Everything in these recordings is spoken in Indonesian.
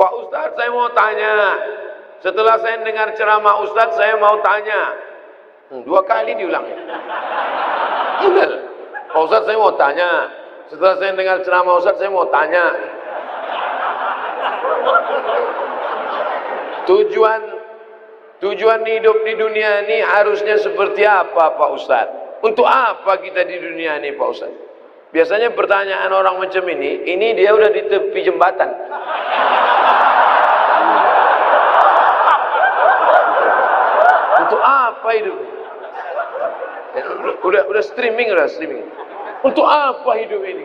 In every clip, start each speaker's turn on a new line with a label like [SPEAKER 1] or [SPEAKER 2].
[SPEAKER 1] Pak Ustadz, saya mau tanya. Setelah saya dengar ceramah Ustadz, saya mau tanya. 2 kali diulang. Benar. Pak Ustadz, saya mau tanya. Setelah saya dengar ceramah Ustadz, saya mau tanya. Tujuan hidup di dunia ini harusnya seperti apa, Pak Ustadz? Untuk apa kita di dunia ini, Pak Ustadz? Biasanya pertanyaan orang macam ini dia udah di tepi jembatan. Untuk apa hidup? Udah streaming. Untuk apa hidup ini?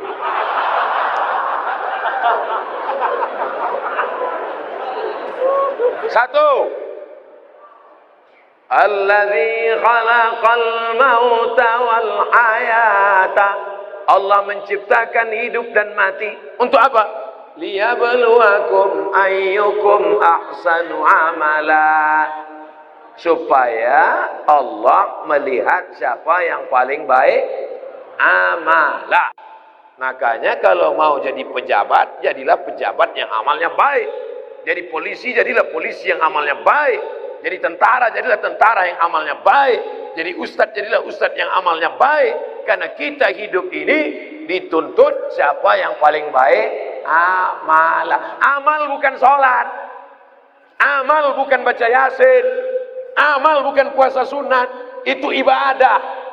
[SPEAKER 1] Satu. Alladzi khalaqal mauta wal hayata. Allah menciptakan hidup dan mati. Untuk apa? Liyabluwakum ayyukum ahsanu amala. Supaya Allah melihat siapa yang paling baik amala. Makanya kalau mau jadi pejabat, jadilah pejabat yang amalnya baik. Jadi polisi, jadilah polisi yang amalnya baik. Jadi tentara, jadilah tentara yang amalnya baik. Jadi ustadz, jadilah ustadz yang amalnya baik. Karena kita hidup ini dituntut siapa yang paling baik amala. Amal bukan sholat, amal bukan baca yasin, amal bukan puasa sunat. Itu ibadah.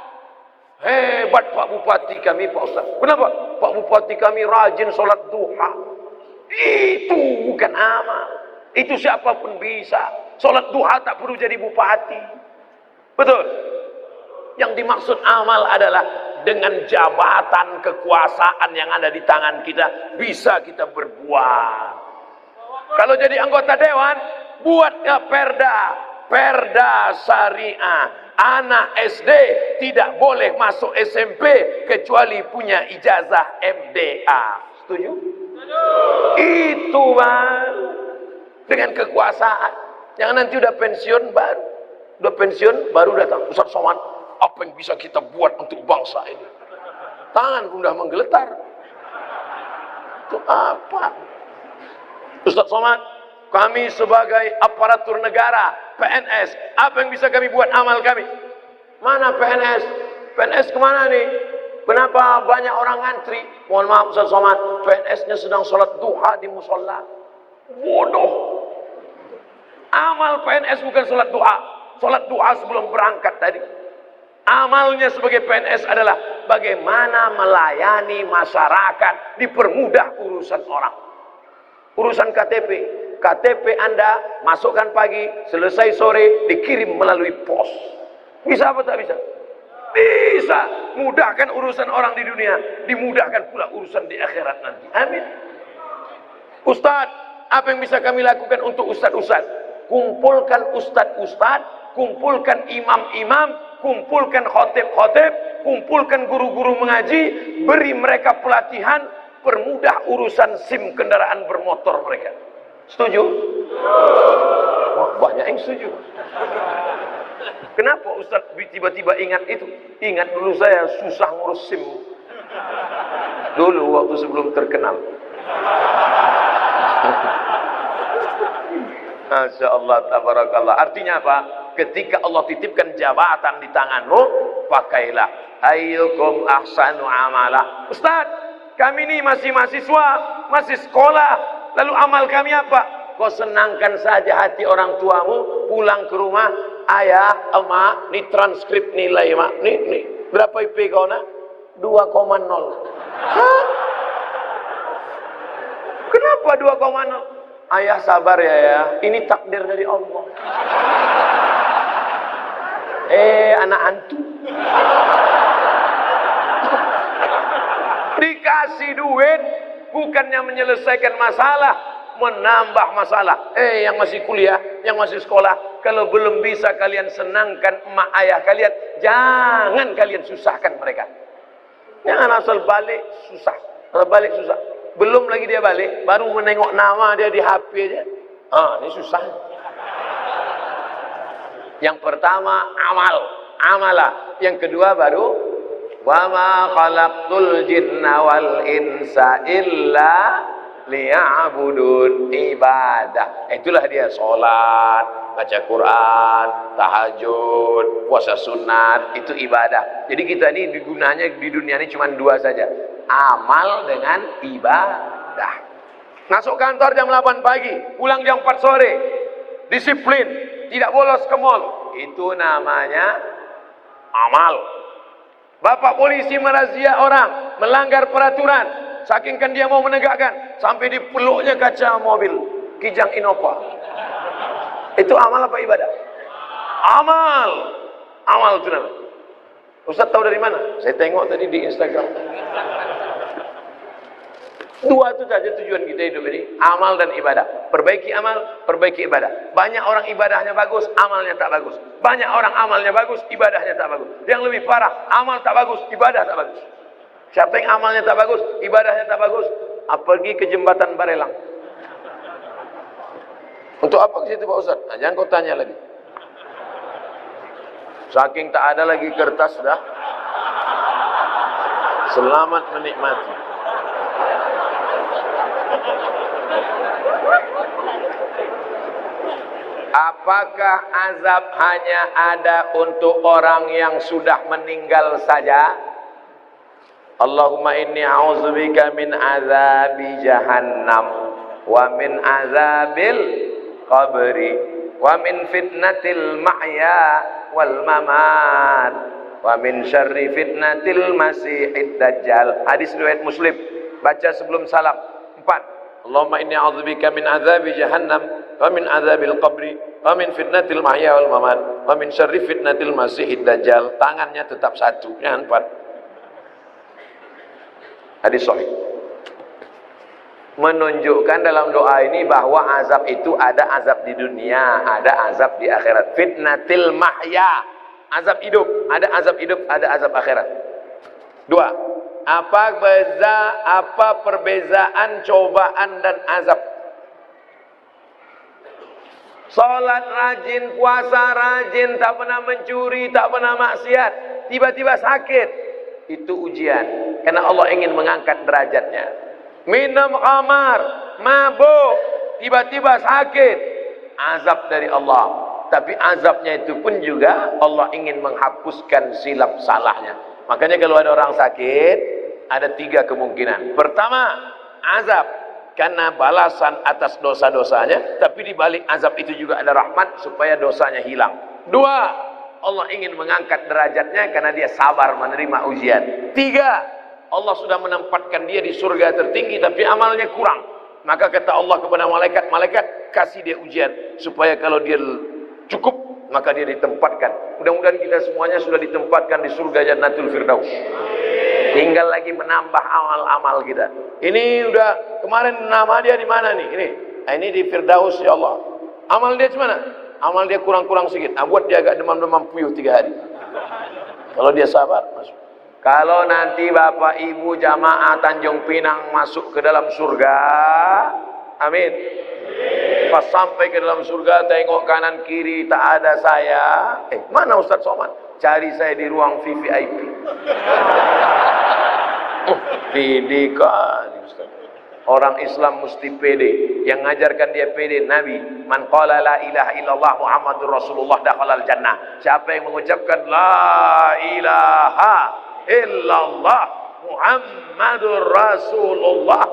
[SPEAKER 1] Hebat Pak Bupati kami, Pak Ustaz. Kenapa? Pak Bupati kami rajin sholat duha. Itu bukan amal. Itu siapapun bisa. Sholat duha tak perlu jadi bupati. Betul? Yang dimaksud amal adalah dengan jabatan kekuasaan yang ada di tangan kita, bisa kita berbuat. Kalau jadi anggota dewan, buatnya perda syariah. Anak SD tidak boleh masuk SMP kecuali punya ijazah MDA. Setuju? Itu Bang. Dengan kekuasaan. Jangan nanti udah pensiun baru datang Ustaz Somad, apa yang bisa kita buat untuk bangsa ini? Tangan udah menggeletar. Itu apa? Ustaz Somad, kami sebagai aparatur negara, PNS, apa yang bisa kami buat amal kami? Mana PNS? PNS kemana nih? Kenapa banyak orang ngantri? Mohon maaf Ustaz Somad, PNS-nya sedang sholat duha di musola. Bodoh. Amal PNS bukan sholat duha. Sholat duha sebelum berangkat tadi. Amalnya sebagai PNS adalah bagaimana melayani masyarakat, dipermudah urusan orang. Urusan KTP. KTP Anda masukkan pagi, selesai sore, dikirim melalui pos. Bisa apa tak bisa? Bisa. Mudahkan urusan orang di dunia, dimudahkan pula urusan di akhirat nanti. Amin. Ustadz, apa yang bisa kami lakukan untuk ustadz-ustadz? Kumpulkan ustadz-ustadz, kumpulkan imam-imam, kumpulkan khotib-khotib, kumpulkan guru-guru mengaji, beri mereka pelatihan, permudah urusan SIM kendaraan bermotor mereka. Setuju? Wah, banyak yang setuju. Kenapa Ustadz tiba-tiba ingat itu? Ingat dulu saya susah ngurus SIM. Dulu waktu sebelum terkenal. Masya Allah, tabarakallah. Artinya apa? Ketika Allah titipkan jabatan di tanganmu, pakailah. Ayyukum ahsanu amala. Ustaz, kami ini masih mahasiswa, masih sekolah. Lalu amal kami apa? Kau senangkan saja hati orang tuamu, pulang ke rumah, ayah, emak, ini transkrip nilai, mak. Nih. Berapa IP kau nak? 2,0. Hah? Kenapa 2,0? Ayah sabar ya, ini takdir dari Allah. Anak hantu. Dikasih duit bukannya menyelesaikan masalah, menambah masalah. Yang masih kuliah, yang masih sekolah, kalau belum bisa kalian senangkan emak ayah kalian, jangan kalian susahkan mereka. Jangan asal balik susah. Kalau balik susah. Belum lagi dia balik, baru menengok nama dia di HP aja. Ini susah. Yang pertama amalah. Yang kedua baru wa ma khalaqtul jinna wal insa illa liya'budun, ibadah. Itulah dia salat, baca Quran, tahajud, puasa sunat, itu ibadah. Jadi kita ini gunanya di dunia ini cuma dua saja, amal dengan ibadah. Masuk kantor jam 8 pagi, pulang jam 4 sore, disiplin, tidak bolos ke mall, itu namanya amal. Bapak polisi merazia orang melanggar peraturan, saking kan dia mau menegakkan, sampai dipeluknya kaca mobil Kijang Innova. Itu amal apa ibadah? Amal. Amal itu namanya. Ustaz tahu dari mana? Saya tengok tadi di Instagram. Dua itu saja tujuan kita hidup ini, amal dan ibadah. Perbaiki amal, perbaiki ibadah. Banyak orang ibadahnya bagus, amalnya tak bagus. Banyak orang amalnya bagus, ibadahnya tak bagus. Yang lebih parah, amal tak bagus, ibadah tak bagus. Siapa yang amalnya tak bagus, ibadahnya tak bagus, pergi ke jembatan Barelang. Untuk apa ke situ Pak Ustaz? Nah, jangan kau tanya lagi. Saking tak ada lagi kertas dah. Selamat menikmati. Apakah azab hanya ada untuk orang yang sudah meninggal saja? Allahumma inni a'udzubika min azabi jahannam wa min azabil qabri wa min fitnatil mahya wal mamat wa min syarri fitnatil masihid dajjal. Hadis riwayat Muslim. Baca sebelum salam. 4. Allahumma inni a'udzubika min azabi jahannam wa min azabil qabri wa min fitnatil mahya wal mamat wa min syarri fitnatil masihid dajjal. Tangannya tetap satu, jangan 4. Hadis sahih. Menunjukkan dalam doa ini bahwa azab itu ada azab di dunia, ada azab di akhirat. Fitnatil mahya, azab hidup, ada azab hidup, ada azab akhirat. 2. Apa perbezaan cobaan dan azab? Salat rajin, puasa rajin, tak pernah mencuri, tak pernah maksiat, tiba-tiba sakit, itu ujian, karena Allah ingin mengangkat derajatnya. Minum khamar, mabuk, tiba-tiba sakit, azab dari Allah. Tapi azabnya itu pun juga Allah ingin menghapuskan silap salahnya. Makanya kalau ada orang sakit, ada 3 kemungkinan. Pertama, azab karena balasan atas dosa-dosanya, tapi di balik azab itu juga ada rahmat supaya dosanya hilang. 2, Allah ingin mengangkat derajatnya karena dia sabar menerima ujian. 3, Allah sudah menempatkan dia di surga tertinggi tapi amalnya kurang. Maka kata Allah kepada malaikat, malaikat kasih dia ujian supaya kalau dia cukup maka dia ditempatkan. Mudah-mudahan kita semuanya sudah ditempatkan di surga Jannatul Firdaus. Tinggal lagi menambah amal-amal kita. Ini udah kemarin nama dia di mana nih? Ini di Firdaus ya Allah. Amal dia di mana? Amal dia kurang-kurang sedikit. Buat dia agak demam-demam puyuh 3 hari. Kalau dia sabar, masuk. Kalau nanti Bapak Ibu jamaah Tanjung Pinang masuk ke dalam surga, amin. Pas sampai ke dalam surga, tengok kanan kiri tak ada saya. Mana Ustaz Somad? Cari saya di ruang VVIP. Pede kali Ustaz. Orang Islam mesti pede. Yang ngajarkan dia pede Nabi. Man qala la ilaha illallah Muhammadur Rasulullah dakhalal jannah. Siapa yang mengucapkan la ilaha illallah Muhammadur Rasulullah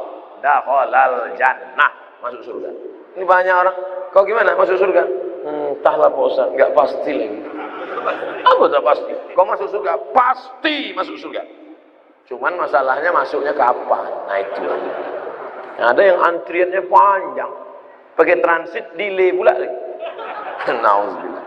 [SPEAKER 1] dakhalal jannah, masuk surga. Ini banyak orang, kau gimana masuk surga? Entahlah Pak Ustaz, enggak pasti lagi. Apa tak pasti? Kau masuk surga, pasti masuk surga. Cuman masalahnya masuknya kapan? Nah itu aja. Ada yang antriannya panjang, pakai transit delay pula lagi. Nauzubillah.